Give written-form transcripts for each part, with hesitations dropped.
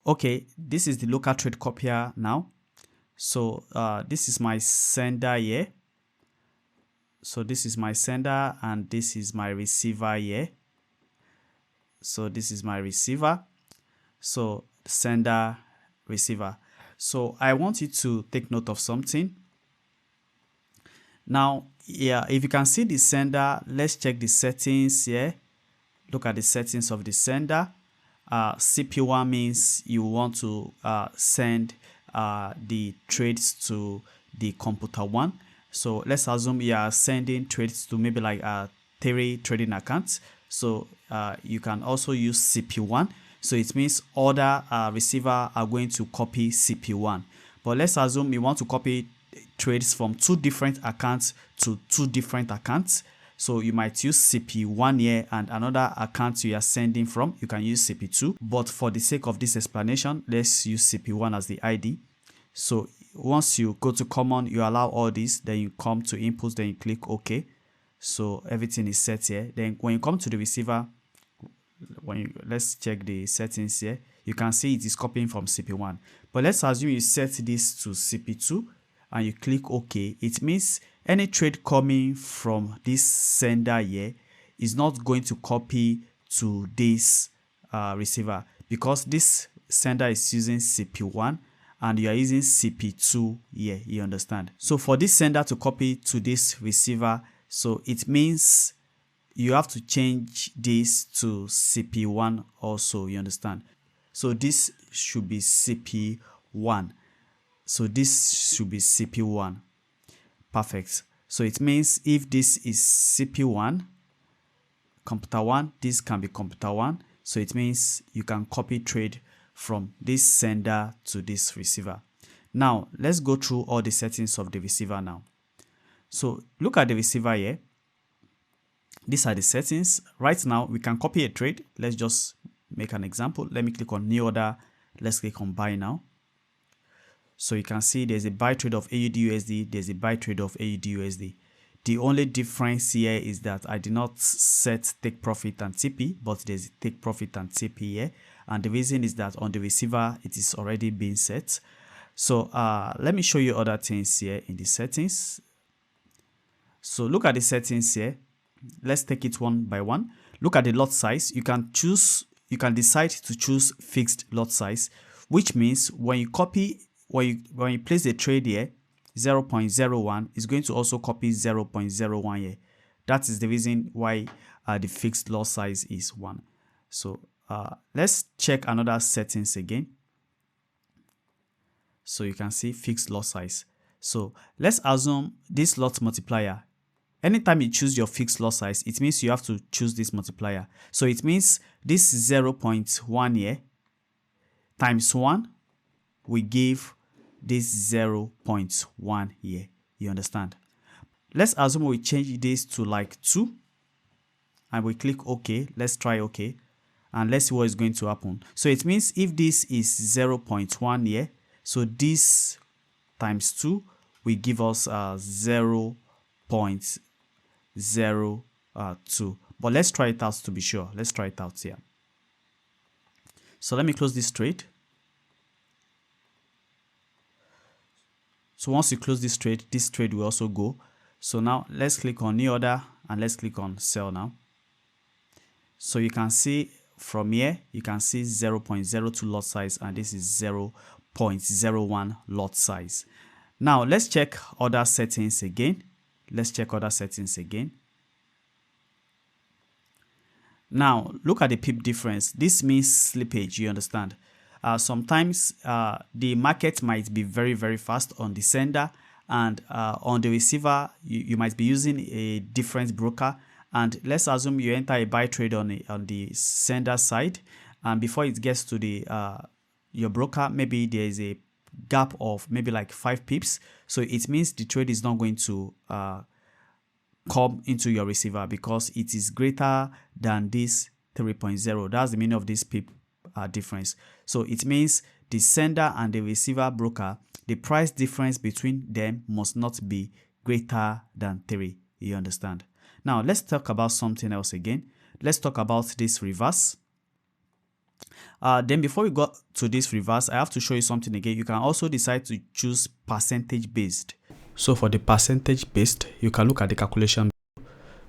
Okay, this is the local trade copier now. So this is my sender here. So this is my sender and this is my receiver here. So this is my receiver. So sender, receiver. So I want you to take note of something. Now, yeah, if you can see the sender, let's check the settings here. Look at the settings of the sender. CP1 means you want to send the trades to the computer one. So let's assume you are sending trades to maybe like 3 trading accounts. So you can also use CP1. So it means other receiver are going to copy CP1. But let's assume you want to copy trades from 2 different accounts to 2 different accounts. So you might use CP1 here, and another account you are sending from, you can use CP2. But for the sake of this explanation, let's use CP1 as the ID. So once you go to common, you allow all this, then you come to inputs, then you click OK. So everything is set here. Then when you come to the receiver, let's check the settings here. You can see it is copying from CP1. But let's assume you set this to CP2 and you click OK. It means any trade coming from this sender here is not going to copy to this receiver, because this sender is using CP1 and you are using CP2 here, you understand? So for this sender to copy to this receiver, so it means you have to change this to CP1 also, you understand? So this should be CP1. So this should be CP1. Perfect. So it means if this is CP1, computer 1, this can be computer 1. So it means you can copy trade from this sender to this receiver. Now, let's go through all the settings of the receiver now. So look at the receiver here. These are the settings. Right now, we can copy a trade. Let's just make an example. Let me click on new order. Let's click on buy now. So you can see there's a buy trade of AUD/USD, there's a buy trade of AUD/USD. The only difference here is that I did not set take profit and TP, but there's take profit and TP here. And the reason is that on the receiver, it is already being set. So let me show you other things here in the settings. So look at the settings here. Let's take it one by one. Look at the lot size. You can decide to choose fixed lot size, which means when you copy, when you place a trade here, 0.01 is going to also copy 0.01 here. That is the reason why the fixed lot size is 1. So let's check another settings again. So you can see fixed lot size. So let's assume this lot multiplier. Anytime you choose your fixed lot size, it means you have to choose this multiplier. So it means this 0.1 here times 1 we give this 0.1 here. You understand? Let's assume we change this to like 2 and we click OK. Let's try OK and let's see what is going to happen. So it means if this is 0.1 here, so this times 2 will give us 0.02. But let's try it out to be sure. Let's try it out here. So let me close this trade. So once you close this trade will also go. So now let's click on new order and let's click on sell now. So you can see from here, you can see 0.02 lot size and this is 0.01 lot size. Now let's check other settings again. Let's check other settings again. Now look at the pip difference. This means slippage, you understand? Sometimes the market might be very, very fast on the sender, and on the receiver, you might be using a different broker. And let's assume you enter a buy trade on the sender side, and before it gets to the your broker, maybe there is a gap of maybe like 5 pips. So it means the trade is not going to come into your receiver because it is greater than this 3.0. That's the meaning of this pip difference. So it means the sender and the receiver broker, the price difference between them must not be greater than 3. You understand? Now let's talk about something else again. Let's talk about this reverse. Then before we go to this reverse, I have to show you something again. You can also decide to choose percentage based. So for the percentage based, you can look at the calculation.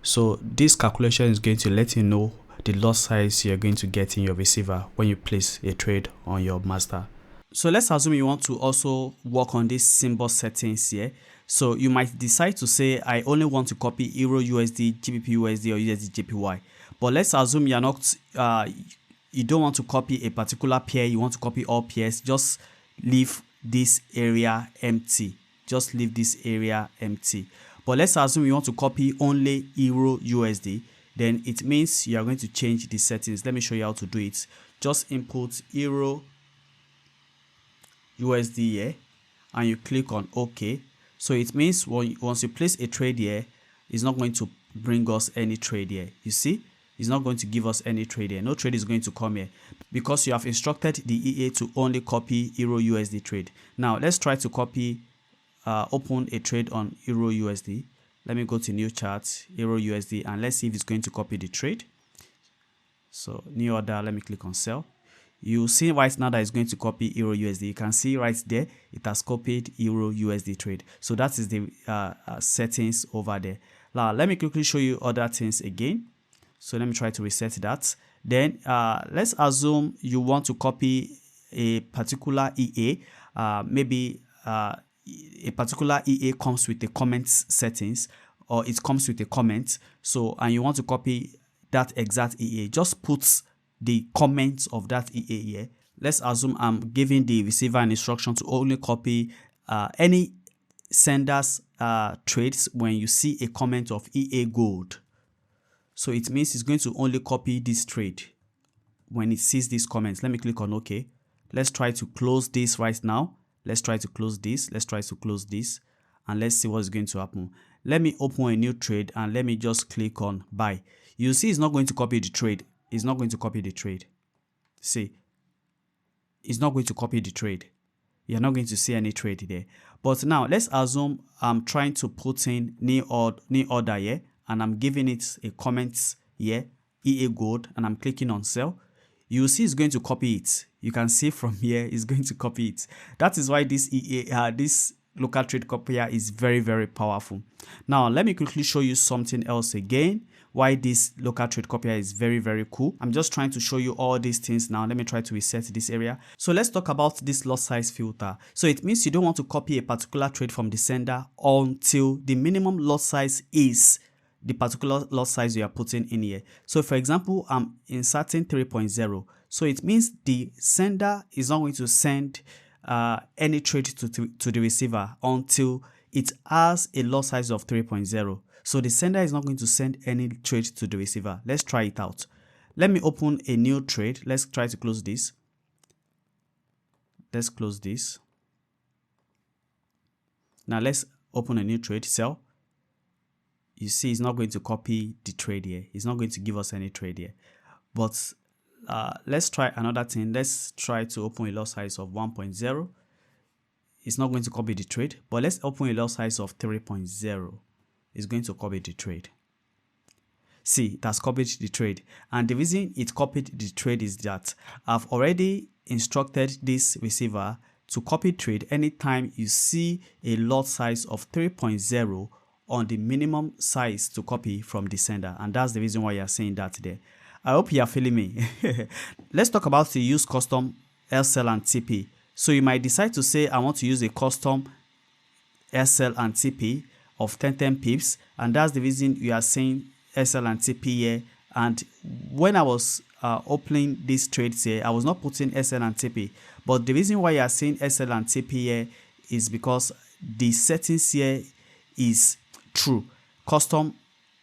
So this calculation is going to let you know the lot size you're going to get in your receiver when you place a trade on your master. So let's assume you want to also work on these symbol settings here. So you might decide to say, I only want to copy Euro USD, GBP USD, or USD JPY. But let's assume you're not, you don't want to copy a particular pair. You want to copy all pairs. Just leave this area empty. Just leave this area empty. But let's assume you want to copy only Euro USD. Then it means you are going to change the settings. Let me show you how to do it. Just input Euro USD here and you click on OK. So it means once you place a trade here, it's not going to bring us any trade here. You see, it's not going to give us any trade here. No trade is going to come here because you have instructed the EA to only copy Euro USD trade. Now let's try to copy, open a trade on Euro USD. Let me go to new chart, Euro USD, and let's see if it's going to copy the trade. So new order, let me click on sell. You see right now that it's going to copy Euro USD. You can see right there, it has copied Euro USD trade. So that is the settings over there. Now, let me quickly show you other things again. So let me try to reset that. Then let's assume you want to copy a particular EA. Maybe a particular EA comes with the comments settings, or it comes with a comment. So, and you want to copy that exact EA. Just put the comments of that EA here. Let's assume I'm giving the receiver an instruction to only copy any sender's trades when you see a comment of EA gold. So it means it's going to only copy this trade when it sees these comments. Let me click on OK. Let's try to close this right now. Let's try to close this. Let's try to close this. And let's see what's going to happen. Let me open a new trade and let me just click on buy. You see it's not going to copy the trade. It's not going to copy the trade. See, it's not going to copy the trade. You're not going to see any trade there. But now let's assume I'm trying to put in new order here, and I'm giving it a comment here, EA gold, and I'm clicking on sell. You see it's going to copy it. You can see from here it's going to copy it. That is why this this local trade copier is very, very powerful. Now let me quickly show you something else again, why this local trade copier is very, very cool. I'm just trying to show you all these things now. Let me try to reset this area. So let's talk about this lot size filter. So it means you don't want to copy a particular trade from the sender until the minimum lot size is the particular lot size you are putting in here. So for example, I'm inserting 3.0. So it means the sender is not going to send any trade to the receiver until it has a lot size of 3.0. So the sender is not going to send any trade to the receiver. Let's try it out. Let me open a new trade. Let's try to close this. Let's close this. Now let's open a new trade, sell. You see it's not going to copy the trade here. It's not going to give us any trade here. But let's try another thing. Let's try to open a lot size of 1.0. It's not going to copy the trade, but let's open a lot size of 3.0. It's going to copy the trade. See, it has copied the trade. And the reason it copied the trade is that I've already instructed this receiver to copy trade anytime you see a lot size of 3.0 on the minimum size to copy from the sender. And that's the reason why you're saying that there. I hope you are feeling me. Let's talk about the use custom SL and TP. So you might decide to say, I want to use a custom SL and TP of 10 pips. And that's the reason you are saying SL and TP here. And when I was opening these trades here, I was not putting SL and TP. But the reason why you are saying SL and TP here is because the settings here is true. Custom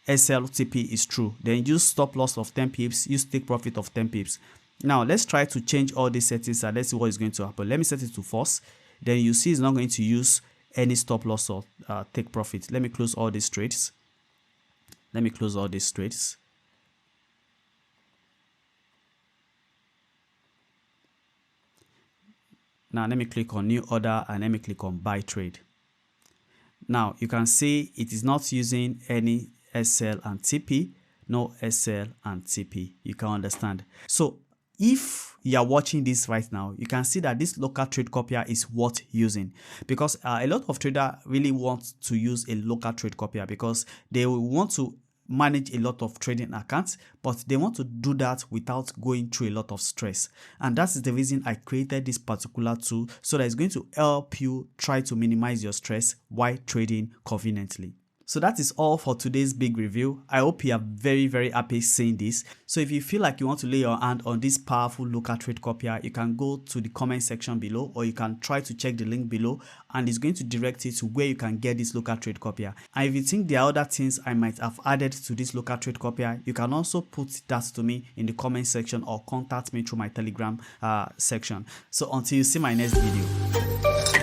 SLTP is true. Then use stop loss of 10 pips, use take profit of 10 pips. Now let's try to change all these settings and let's see what is going to happen. Let me set it to false. Then you see it's not going to use any stop loss or take profit. Let me close all these trades. Let me close all these trades. Now let me click on new order and let me click on buy trade. Now you can see it is not using any SL and TP, no SL and TP. You can understand. So if you are watching this right now, you can see that this local trade copier is worth using, because a lot of traders really want to use a local trade copier because they will want to manage a lot of trading accounts, but they want to do that without going through a lot of stress. And that is the reason I created this particular tool, so that it's going to help you try to minimize your stress while trading conveniently. So that is all for today's big review. I hope you are very, very happy seeing this. So if you feel like you want to lay your hand on this powerful local trade copier, you can go to the comment section below, or you can try to check the link below, and it's going to direct you to where you can get this local trade copier. And if you think there are other things I might have added to this local trade copier, you can also put that to me in the comment section or contact me through my Telegram section. So until you see my next video.